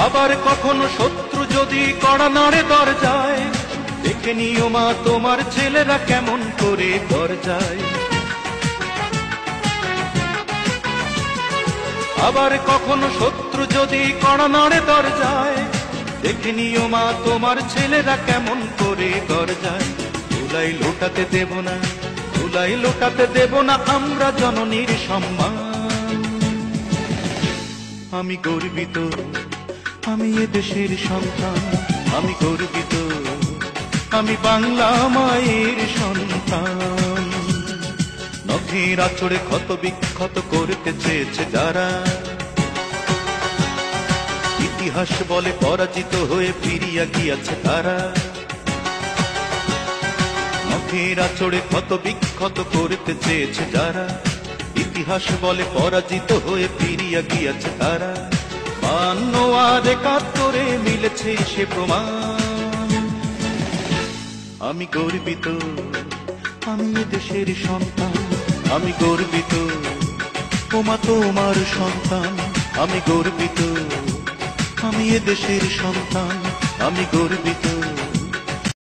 আবার কখনো শত্রু যদি কড়া নাড়ে দরজায়, দেখে নিও মা তোমার ছেলেরা কেমন করে দরজায়। আবার কখনো শত্রু যদি কড়া নাড়ে দরজায়, দেখে নিও মা তোমার ছেলেরা কেমন করে দরজায়। ধুলাই লোটাতে দেব না, ধুলাই লোটাতে দেব না আমরা জননীর সম্মান। আমি গর্বিত, আমি এ দেশের সন্তান, আমি গর্বিত, আমি বাংলা মায়ের সন্তান। নখের আঁচড়ে ক্ষত বিক্ষত করতে চেয়েছে যারা, ইতিহাস বলে পরাজিত হয়ে ফিরিয়া গিয়াছে তারা। নখের আঁচড়ে ক্ষত বিক্ষত করতে চেয়েছে যারা, ইতিহাস বলে পরাজিত হয়ে ফিরিয়া গিয়াছে তারা। 52 আর 71 মিলেছে সে প্রমাণ। আমি গর্বিত, আমি এ দেশের সন্তান, আমি গর্বিত, ওমা তোমার সন্তান। আমি গর্বিত, আমি এ দেশের সন্তান, আমি গর্বিত।